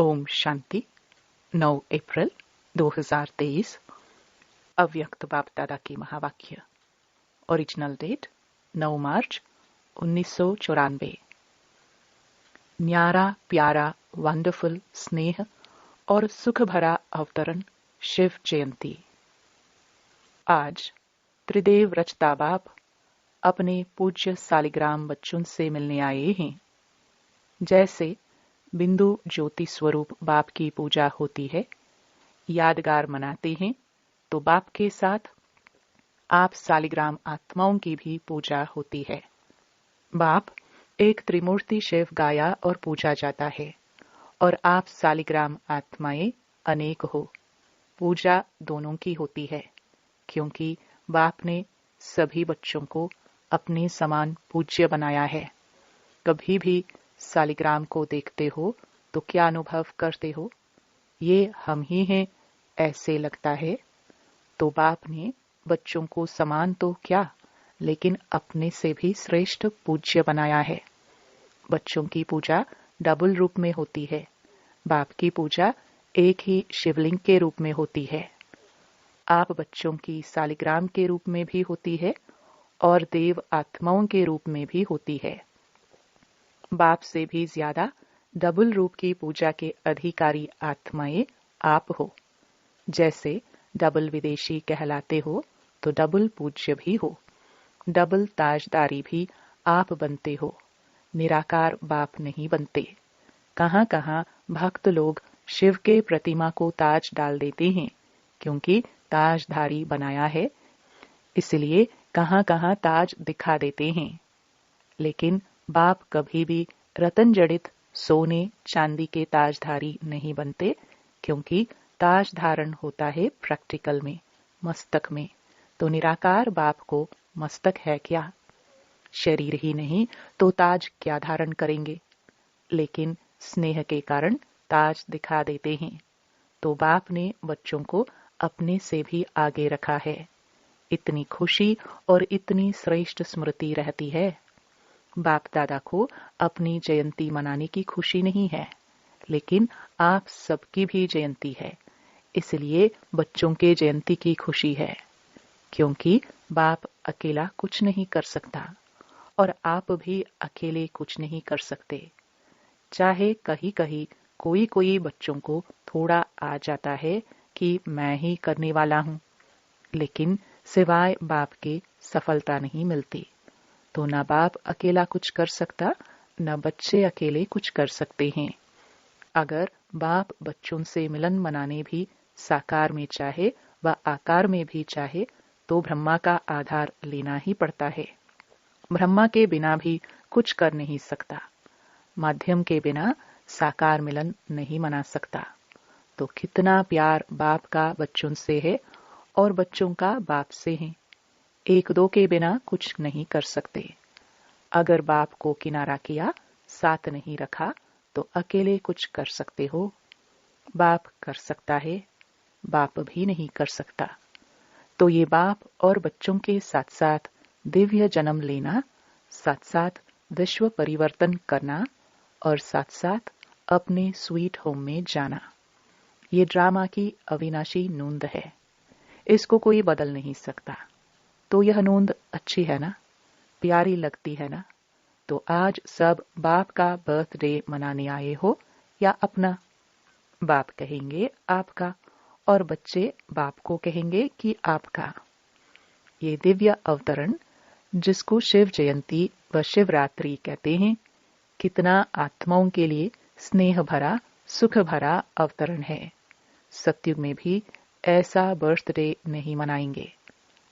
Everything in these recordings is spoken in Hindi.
ओम शांति। 9 अप्रैल 2023। अव्यक्त बाप दादा की महावाक्य। ओरिजिनल डेट 9 मार्च 1994। न्यारा प्यारा वंडरफुल स्नेह और सुख भरा अवतरण शिव जयंती। आज त्रिदेव रचता बाप अपने पूज्य सालिग्राम बच्चों से मिलने आए हैं। जैसे बिंदु ज्योति स्वरूप बाप की पूजा होती है, यादगार मनाते हैं, तो बाप के साथ आप सालिग्राम आत्माओं की भी पूजा होती है। बाप एक त्रिमूर्ति शिव गाया और पूजा जाता है और आप सालिग्राम आत्माएं अनेक हो। पूजा दोनों की होती है, क्योंकि बाप ने सभी बच्चों को अपने समान पूज्य बनाया है। कभी भी सालिग्राम को देखते हो तो क्या अनुभव करते हो? ये हम ही हैं ऐसे लगता है। तो बाप ने बच्चों को समान तो क्या, लेकिन अपने से भी श्रेष्ठ पूज्य बनाया है। बच्चों की पूजा डबल रूप में होती है। बाप की पूजा एक ही शिवलिंग के रूप में होती है। आप बच्चों की सालिग्राम के रूप में भी होती है और देव आत्माओं के रूप में भी होती है। बाप से भी ज्यादा डबल रूप की पूजा के अधिकारी आत्माएं आप हो। जैसे डबल विदेशी कहलाते हो तो डबल पूज्य भी हो। डबल ताजदारी भी आप बनते हो, निराकार बाप नहीं बनते। कहां कहां भक्त लोग शिव के प्रतिमा को ताज डाल देते हैं, क्योंकि ताजधारी बनाया है, इसलिए कहां कहां ताज दिखा देते हैं। लेकिन बाप कभी भी रतन जड़ित सोने चांदी के ताजधारी नहीं बनते, क्योंकि ताज धारण होता है प्रैक्टिकल में, मस्तक में। तो निराकार बाप को मस्तक है क्या? शरीर ही नहीं तो ताज क्या धारण करेंगे? लेकिन स्नेह के कारण ताज दिखा देते हैं। तो बाप ने बच्चों को अपने से भी आगे रखा है। इतनी खुशी और इतनी श्रेष्ठ स्मृति रहती है। बाप दादा को अपनी जयंती मनाने की खुशी नहीं है, लेकिन आप सबकी भी जयंती है, इसलिए बच्चों के जयंती की खुशी है। क्योंकि बाप अकेला कुछ नहीं कर सकता और आप भी अकेले कुछ नहीं कर सकते। चाहे कहीं कहीं कोई कोई बच्चों को थोड़ा आ जाता है कि मैं ही करने वाला हूं, लेकिन सिवाय बाप के सफलता नहीं मिलती। तो न बाप अकेला कुछ कर सकता, न बच्चे अकेले कुछ कर सकते हैं। अगर बाप बच्चों से मिलन मनाने भी साकार में चाहे व आकार में भी चाहे, तो ब्रह्मा का आधार लेना ही पड़ता है। ब्रह्मा के बिना भी कुछ कर नहीं सकता। माध्यम के बिना साकार मिलन नहीं मना सकता। तो कितना प्यार बाप का बच्चों से है और बच्चों का बाप से है। एक दो के बिना कुछ नहीं कर सकते। अगर बाप को किनारा किया, साथ नहीं रखा, तो अकेले कुछ कर सकते हो? बाप कर सकता है, बाप भी नहीं कर सकता। तो ये बाप और बच्चों के साथ साथ दिव्य जन्म लेना, साथ साथ विश्व परिवर्तन करना और साथ साथ अपने स्वीट होम में जाना, ये ड्रामा की अविनाशी नूंद है। इसको कोई बदल नहीं सकता। तो यह नूंद अच्छी है ना, प्यारी लगती है ना? तो आज सब बाप का बर्थडे मनाने आए हो या अपना? बाप कहेंगे आपका और बच्चे बाप को कहेंगे कि आपका। ये दिव्य अवतरण, जिसको शिव जयंती व शिवरात्रि कहते हैं, कितना आत्माओं के लिए स्नेह भरा सुख भरा अवतरण है। सतयुग में भी ऐसा बर्थडे नहीं मनाएंगे।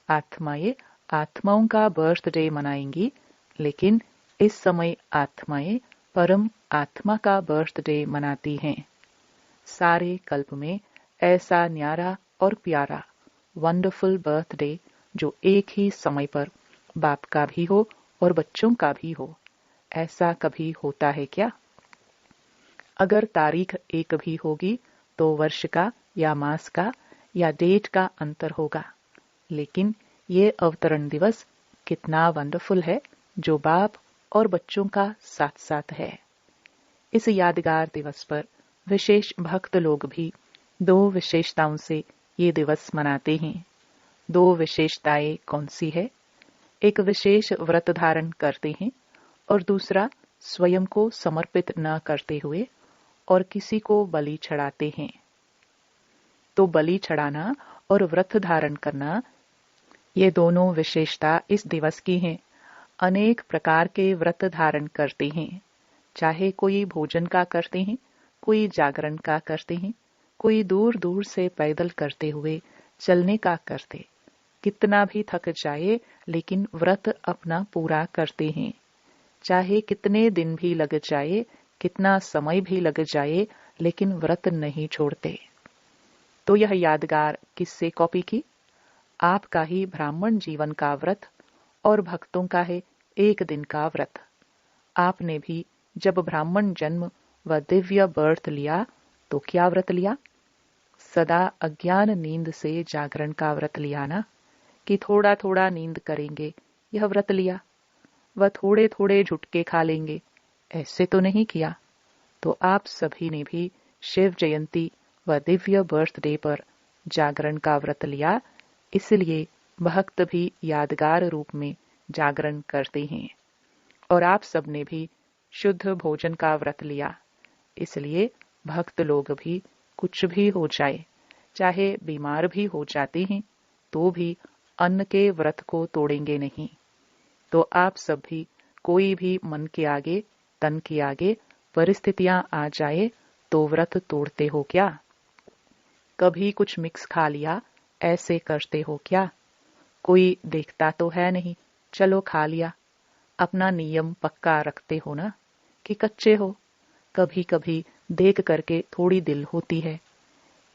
आत्माएं आत्माओं का बर्थडे मनाएंगी, लेकिन इस समय आत्माएं परम आत्मा का बर्थडे मनाती हैं। सारे कल्प में ऐसा न्यारा और प्यारा वंडरफुल बर्थडे जो एक ही समय पर बाप का भी हो और बच्चों का भी हो, ऐसा कभी होता है क्या? अगर तारीख एक भी होगी तो वर्ष का या मास का या डेट का अंतर होगा, लेकिन ये अवतरण दिवस कितना वंडरफुल है जो बाप और बच्चों का साथ साथ है। इस यादगार दिवस पर विशेष भक्त लोग भी दो विशेषताओं से ये दिवस मनाते हैं। दो विशेषताएं कौन सी है? एक विशेष व्रत धारण करते हैं और दूसरा स्वयं को समर्पित न करते हुए और किसी को बलि चढ़ाते हैं। तो बलि चढ़ाना और व्रत धारण करना, ये दोनों विशेषता इस दिवस की हैं। अनेक प्रकार के व्रत धारण करते हैं, चाहे कोई भोजन का करते हैं, कोई जागरण का करते हैं, कोई दूर दूर से पैदल करते हुए चलने का करते, कितना भी थक जाए लेकिन व्रत अपना पूरा करते हैं। चाहे कितने दिन भी लग जाए, कितना समय भी लग जाए, लेकिन व्रत नहीं छोड़ते। तो यह यादगार किससे कॉपी की? आपका ही ब्राह्मण जीवन का व्रत और भक्तों का है एक दिन का व्रत। आपने भी जब ब्राह्मण जन्म व दिव्य बर्थ लिया तो क्या व्रत लिया? सदा अज्ञान नींद से जागरण का व्रत लिया ना, कि थोड़ा थोड़ा नींद करेंगे, यह व्रत लिया। वह थोड़े थोड़े झुटके खा लेंगे, ऐसे तो नहीं किया। तो आप सभी ने भी शिव जयंती व दिव्य बर्थडे पर जागरण का व्रत लिया, इसलिए भक्त भी यादगार रूप में जागरण करते हैं। और आप सबने भी शुद्ध भोजन का व्रत लिया, इसलिए भक्त लोग भी कुछ भी हो जाए, चाहे बीमार भी हो जाते हैं, तो भी अन्न के व्रत को तोड़ेंगे नहीं। तो आप सब भी कोई भी मन के आगे, तन के आगे परिस्थितियां आ जाए तो व्रत तोड़ते हो क्या? कभी कुछ मिक्स खा लिया, ऐसे करते हो क्या? कोई देखता तो है नहीं, चलो खा लिया। अपना नियम पक्का रखते हो ना, कि कच्चे हो? कभी कभी देख करके थोड़ी दिल होती है।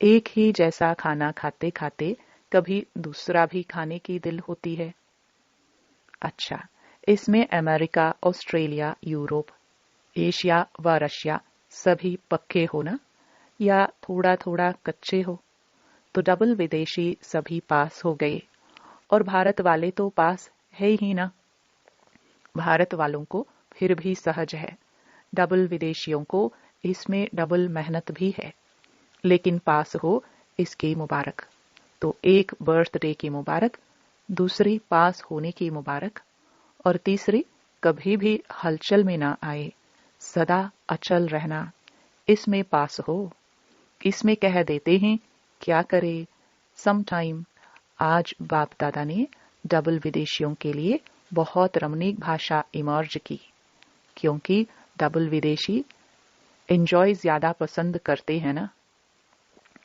एक ही जैसा खाना खाते खाते कभी दूसरा भी खाने की दिल होती है। अच्छा, इसमें अमेरिका, ऑस्ट्रेलिया, यूरोप, एशिया व रशिया सभी पक्के हो ना, या थोड़ा थोड़ा कच्चे हो? तो डबल विदेशी सभी पास हो गए, और भारत वाले तो पास है ही ना। भारत वालों को फिर भी सहज है, डबल विदेशियों को इसमें डबल मेहनत भी है, लेकिन पास हो इसकी मुबारक। तो एक बर्थडे की मुबारक, दूसरी पास होने की मुबारक, और तीसरी कभी भी हलचल में ना आए, सदा अचल रहना, इसमें पास हो। इसमें कह देते हैं क्या करे समटाइम। आज बाप दादा ने डबल विदेशियों के लिए बहुत रमणीक भाषा इमर्ज की, क्योंकि डबल विदेशी एंजॉय ज्यादा पसंद करते हैं ना।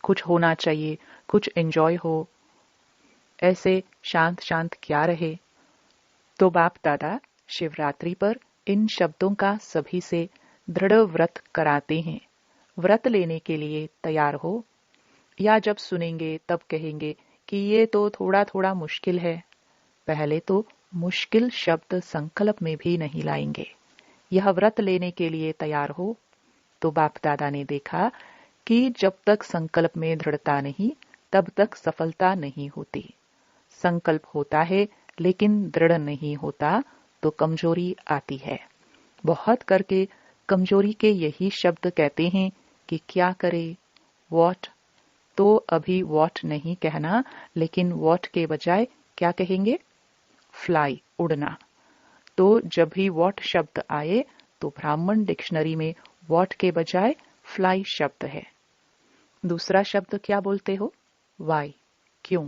कुछ होना चाहिए, कुछ एंजॉय हो, ऐसे शांत शांत क्या रहे। तो बाप दादा शिवरात्रि पर इन शब्दों का सभी से दृढ़ व्रत कराते हैं। व्रत लेने के लिए तैयार हो, या जब सुनेंगे तब कहेंगे कि ये तो थोड़ा थोड़ा मुश्किल है। पहले तो मुश्किल शब्द संकल्प में भी नहीं लाएंगे। यह व्रत लेने के लिए तैयार हो। तो बाप दादा ने देखा कि जब तक संकल्प में दृढ़ता नहीं, तब तक सफलता नहीं होती। संकल्प होता है लेकिन दृढ़ नहीं होता तो कमजोरी आती है। बहुत करके कमजोरी के यही शब्द कहते हैं कि क्या करे, वॉट। तो अभी वॉट नहीं कहना, लेकिन वॉट के बजाय क्या कहेंगे? फ्लाई, उड़ना। तो जब भी वॉट शब्द आए तो ब्राह्मण डिक्शनरी में वॉट के बजाय फ्लाई शब्द है। दूसरा शब्द क्या बोलते हो? वाई। क्यों?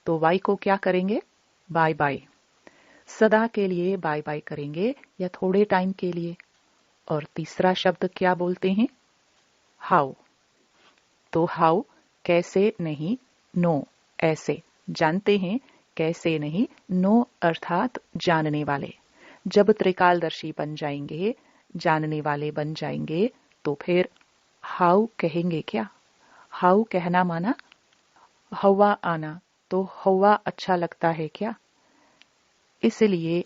तो वाई को क्या करेंगे? Bye bye. सदा के लिए बाय बाय करेंगे या थोड़े टाइम के लिए? और तीसरा शब्द क्या बोलते हैं? हाउ। तो हाउ कैसे नहीं, नो ऐसे। जानते हैं कैसे नहीं, नो अर्थात जानने वाले। जब त्रिकालदर्शी बन जाएंगे, जानने वाले बन जाएंगे, तो फिर हाउ कहेंगे क्या? हाउ कहना माना हवा आना, तो हवा अच्छा लगता है क्या? इसलिए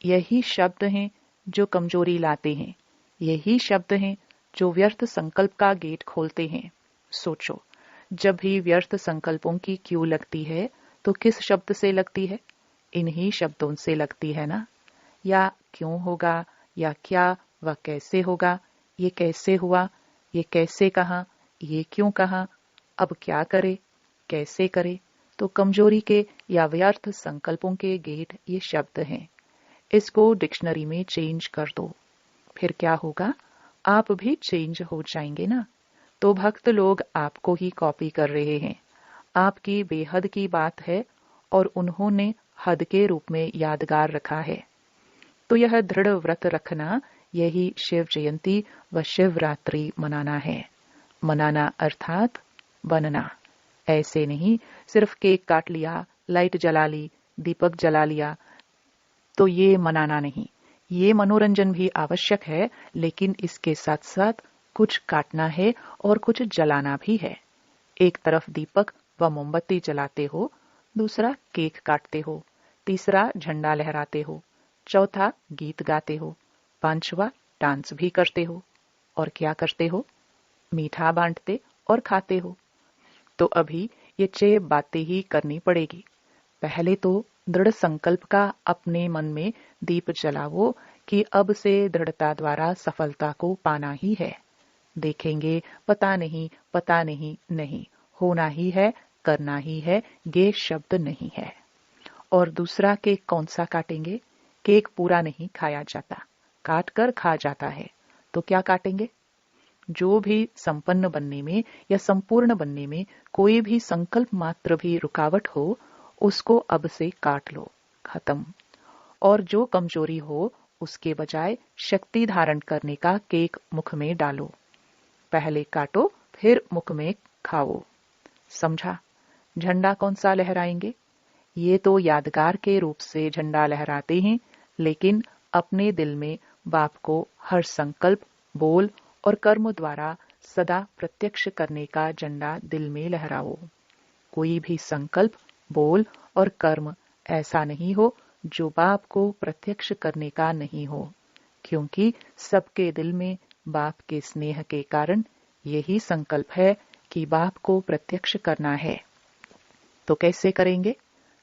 यही शब्द हैं जो कमजोरी लाते हैं, यही शब्द हैं जो व्यर्थ संकल्प का गेट खोलते हैं। सोचो, जब भी व्यर्थ संकल्पों की क्यू लगती है तो किस शब्द से लगती है? इन्हीं शब्दों से लगती है ना। या क्यों होगा, या क्या व कैसे होगा, ये कैसे हुआ, ये कैसे कहा, ये क्यों कहा, अब क्या करे, कैसे करे, तो कमजोरी के या व्यर्थ संकल्पों के गेट ये शब्द हैं। इसको डिक्शनरी में चेंज कर दो, फिर क्या होगा, आप भी चेंज हो जाएंगे ना। तो भक्त लोग आपको ही कॉपी कर रहे हैं। आपकी बेहद की बात है और उन्होंने हद के रूप में यादगार रखा है। तो यह दृढ़ व्रत रखना, यही शिव जयंती व शिवरात्रि मनाना है। मनाना अर्थात बनना। ऐसे नहीं सिर्फ केक काट लिया, लाइट जला ली, दीपक जला लिया, तो ये मनाना नहीं। ये मनोरंजन भी आवश्यक है, लेकिन इसके साथ साथ कुछ काटना है और कुछ जलाना भी है। एक तरफ दीपक व मोमबत्ती जलाते हो, दूसरा केक काटते हो, तीसरा झंडा लहराते हो, चौथा गीत गाते हो, पांचवा डांस भी करते हो, और क्या करते हो, मीठा बांटते और खाते हो। तो अभी ये 6 बातें ही करनी पड़ेगी। पहले तो दृढ़ संकल्प का अपने मन में दीप जलाओ कि अब से दृढ़ता द्वारा सफलता को पाना ही है। देखेंगे, पता नहीं, पता नहीं, नहीं, होना ही है, करना ही है, ये शब्द नहीं है। और दूसरा केक कौन सा काटेंगे? केक पूरा नहीं खाया जाता, काट कर खा जाता है। तो क्या काटेंगे? जो भी संपन्न बनने में या संपूर्ण बनने में कोई भी संकल्प मात्र भी रुकावट हो, उसको अब से काट लो, खत्म। और जो कमजोरी हो, उसके बजाय शक्ति धारण करने का केक मुख में डालो। पहले काटो, फिर मुख में खाओ। समझा? झंडा कौन सा लहराएंगे? ये तो यादगार के रूप से झंडा लहराते हैं, लेकिन अपने दिल में बाप को हर संकल्प, बोल और कर्म द्वारा सदा प्रत्यक्ष करने का झंडा दिल में लहराओ। कोई भी संकल्प, बोल और कर्म ऐसा नहीं हो जो बाप को प्रत्यक्ष करने का नहीं हो, क्योंकि सबके दिल में बाप के स्नेह के कारण यही संकल्प है कि बाप को प्रत्यक्ष करना है। तो कैसे करेंगे?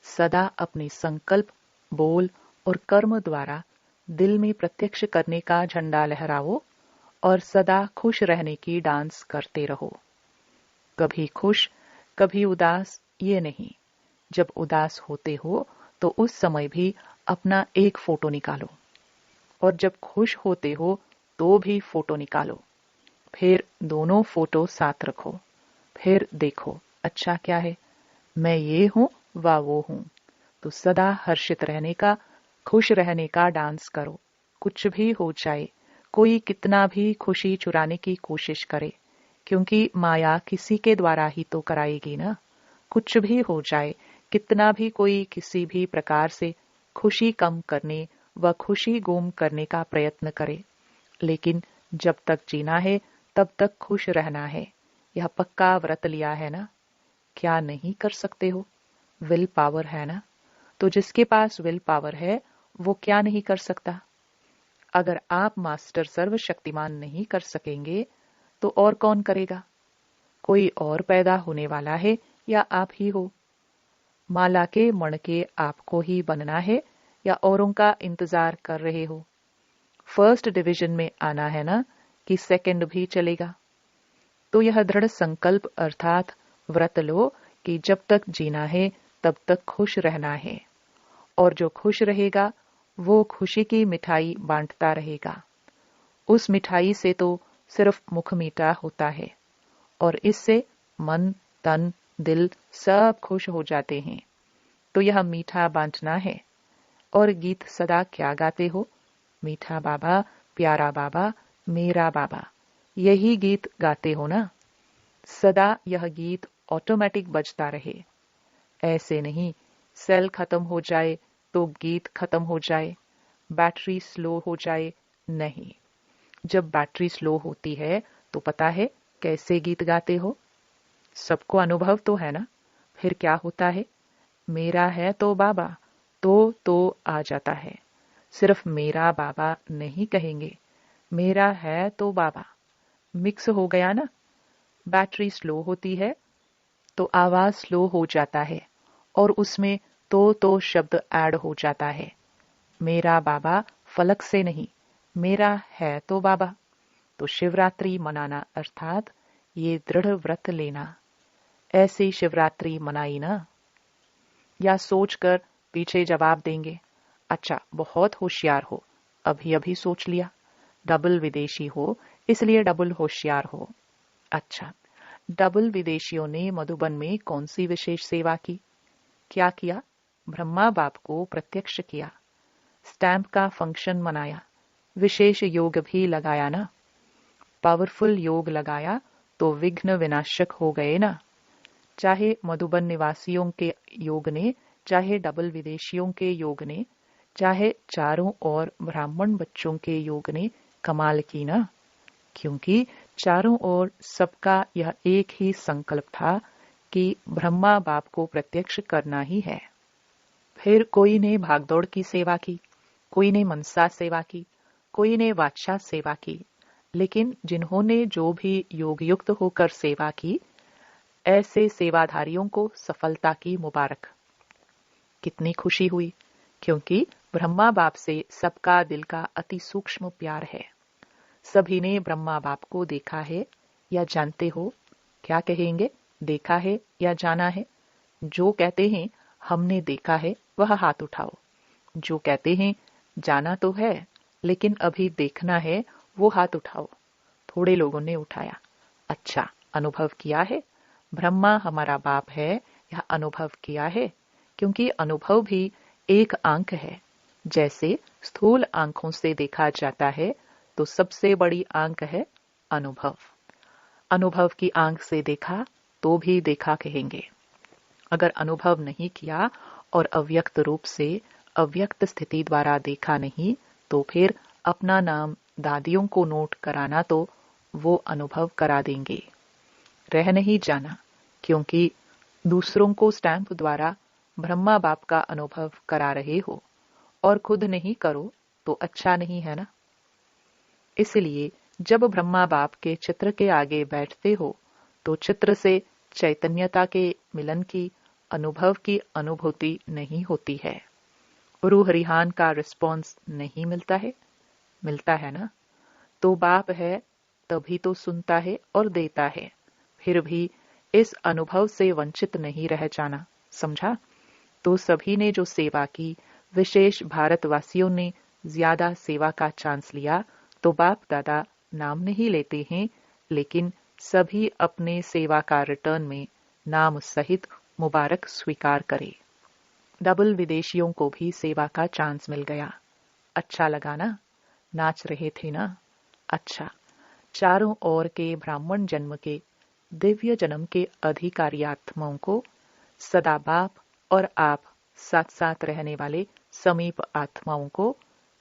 सदा अपने संकल्प, बोल और कर्म द्वारा दिल में प्रत्यक्ष करने का झंडा लहराओ और सदा खुश रहने की डांस करते रहो। कभी खुश, कभी उदास, ये नहीं। जब उदास होते हो तो उस समय भी अपना एक फोटो निकालो, और जब खुश होते हो तो भी फोटो निकालो। फिर दोनों फोटो साथ रखो, फिर देखो अच्छा क्या है, मैं ये हूं व वो हूं। तो सदा हर्षित रहने का, खुश रहने का डांस करो। कुछ भी हो जाए, कोई कितना भी खुशी चुराने की कोशिश करे, क्योंकि माया किसी के द्वारा ही तो कराएगी ना। कुछ भी हो जाए, कितना भी कोई किसी भी प्रकार से खुशी कम करने व खुशी गुम करने का प्रयत्न करे, लेकिन जब तक जीना है तब तक खुश रहना है। यह पक्का व्रत लिया है ना। क्या नहीं कर सकते हो? विल पावर है ना। तो जिसके पास विल पावर है, वो क्या नहीं कर सकता? अगर आप मास्टर सर्वशक्तिमान नहीं कर सकेंगे, तो और कौन करेगा? कोई और पैदा होने वाला है या आप ही हो? माला के मणके आपको ही बनना है या औरों का इंतजार कर रहे हो? फर्स्ट डिवीजन में आना है ना, कि सेकंड भी चलेगा? तो यह दृढ़ संकल्प अर्थात व्रत लो कि जब तक जीना है तब तक खुश रहना है, और जो खुश रहेगा वो खुशी की मिठाई बांटता रहेगा। उस मिठाई से तो सिर्फ मुख मीठा होता है, और इससे मन, तन, दिल सब खुश हो जाते हैं। तो यह मीठा बांटना है। और गीत सदा क्या गाते हो? मीठा बाबा, प्यारा बाबा, मेरा बाबा, यही गीत गाते हो ना। सदा यह गीत ऑटोमेटिक बजता रहे। ऐसे नहीं सेल खत्म हो जाए तो गीत खत्म हो जाए, बैटरी स्लो हो जाए, नहीं। जब बैटरी स्लो होती है तो पता है कैसे गीत गाते हो? सबको अनुभव तो है ना। फिर क्या होता है? मेरा है तो बाबा, तो आ जाता है। सिर्फ मेरा बाबा नहीं कहेंगे, मेरा है तो बाबा। मिक्स हो गया ना। बैटरी स्लो होती है तो आवाज स्लो हो जाता है, और उसमें तो शब्द ऐड हो जाता है। मेरा बाबा फलक से नहीं, मेरा है तो बाबा। तो शिवरात्रि मनाना अर्थात ये दृढ़ व्रत लेना। ऐसे शिवरात्रि मनाई ना? या सोचकर पीछे जवाब देंगे, अच्छा बहुत होशियार हो, अभी अभी सोच लिया। डबल विदेशी हो इसलिए डबल होशियार हो। अच्छा, डबल विदेशियों ने मधुबन में कौन सी विशेष सेवा की? क्या किया? ब्रह्मा बाप को प्रत्यक्ष किया, स्टैंप का फंक्शन मनाया, विशेष योग भी लगाया ना? पावरफुल योग लगाया तो विघ्न विनाशक हो गए ना? चाहे मधुबन निवासियों के योग ने, चाहे डबल विदेशियों के योग ने, चाहे चारों ओर ब्राह्मण बच्चों के योग ने कमाल की ना? क्योंकि चारों ओर सबका यह एक ही संकल्प था कि ब्रह्मा बाप को प्रत्यक्ष करना ही है। फिर कोई ने भागदौड़ की सेवा की, कोई ने मनसा सेवा की, कोई ने वाचा सेवा की, लेकिन जिन्होंने जो भी योगयुक्त होकर सेवा की, ऐसे सेवाधारियों को सफलता की मुबारक। कितनी खुशी हुई, क्योंकि ब्रह्मा बाप से सबका दिल का अति सूक्ष्म प्यार है। सभी ने ब्रह्मा बाप को देखा है या जानते हो? क्या कहेंगे, देखा है या जाना है? जो कहते हैं हमने देखा है वह हाथ उठाओ। जो कहते हैं जाना तो है लेकिन अभी देखना है वो हाथ उठाओ। थोड़े लोगों ने उठाया। अच्छा, अनुभव किया है? ब्रह्मा हमारा बाप है, यह अनुभव किया है? क्योंकि अनुभव भी एक आंख है। जैसे स्थूल आंखों से देखा जाता है तो सबसे बड़ी आंख है अनुभव। अनुभव की आंख से देखा तो भी देखा कहेंगे। अगर अनुभव नहीं किया और अव्यक्त रूप से अव्यक्त स्थिति द्वारा देखा नहीं तो फिर अपना नाम दादियों को नोट कराना तो वो अनुभव करा देंगे। रह नहीं जाना, क्योंकि दूसरों को स्टैंप द्वारा ब्रह्मा बाप का अनुभव करा रहे हो और खुद नहीं करो तो अच्छा नहीं है ना? इसलिए जब ब्रह्मा बाप के चित्र के आगे बैठते हो तो चित्र से चैतन्यता के मिलन की, अनुभव की अनुभूति नहीं होती है। रूह रिहान का रिस्पॉन्स नहीं मिलता है? मिलता है ना? तो बाप है तभी तो सुनता है और देता है। फिर भी इस अनुभव से वंचित नहीं रह जाना, समझा? तो सभी ने जो सेवा की, विशेष भारतवासियों ने ज्यादा सेवा का चांस लिया, तो बाप दादा नाम नहीं लेते हैं, लेकिन सभी अपने सेवा का रिटर्न में नाम सहित मुबारक स्वीकार करे। डबल विदेशियों को भी सेवा का चांस मिल गया। अच्छा लगा ना? नाच रहे थे ना? अच्छा, चारों ओर के ब्राह्मण जन्म के, दिव्य जन्म के अधिकारी आत्माओं को सदा बाप और आप साथ साथ रहने वाले समीप आत्माओं को,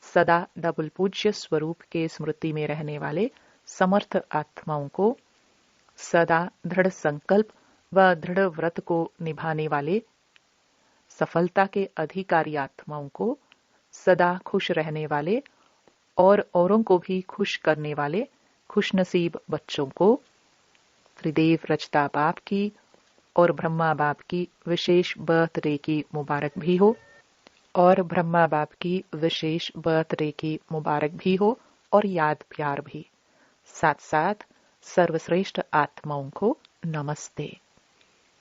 सदा डबल पूज्य स्वरूप के स्मृति में रहने वाले समर्थ आत्माओं को, सदा दृढ़ संकल्प व दृढ़ व्रत को निभाने वाले सफलता के अधिकारी आत्माओं को, सदा खुश रहने वाले और औरों को भी खुश करने वाले खुशनसीब बच्चों को त्रिदेव रचता बाप की और ब्रह्मा बाप की विशेष बर्थडे की मुबारक भी हो, और ब्रह्मा बाप की विशेष बर्थडे की मुबारक भी हो और याद प्यार भी। साथ साथ सर्वश्रेष्ठ आत्माओं को नमस्ते।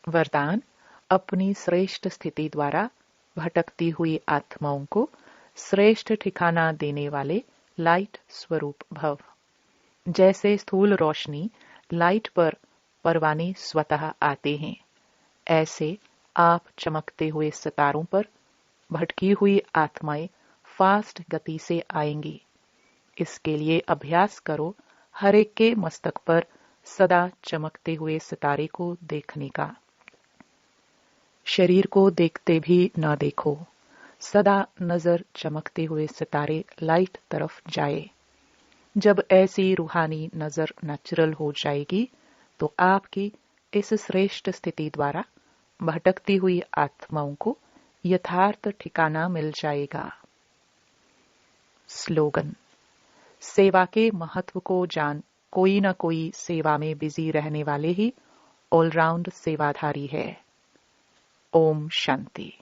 वरदान: अपनी श्रेष्ठ स्थिति द्वारा भटकती हुई आत्माओं को श्रेष्ठ ठिकाना देने वाले लाइट स्वरूप भव। जैसे स्थूल रोशनी लाइट पर परवाने स्वतः आते हैं, ऐसे आप चमकते हुए सितारों पर भटकी हुई आत्माएं फास्ट गति से आएंगी। इसके लिए अभ्यास करो हर एक के मस्तक पर सदा चमकते हुए सितारे को देखने का। शरीर को देखते भी न देखो, सदा नजर चमकते हुए सितारे लाइट तरफ जाए। जब ऐसी रूहानी नजर नेचुरल हो जाएगी तो आपकी इस श्रेष्ठ स्थिति द्वारा भटकती हुई आत्माओं को यथार्थ ठिकाना मिल जाएगा। स्लोगन: सेवा के महत्व को जान कोई न कोई सेवा में बिजी रहने वाले ही ऑलराउंड सेवाधारी है। ओम शांति।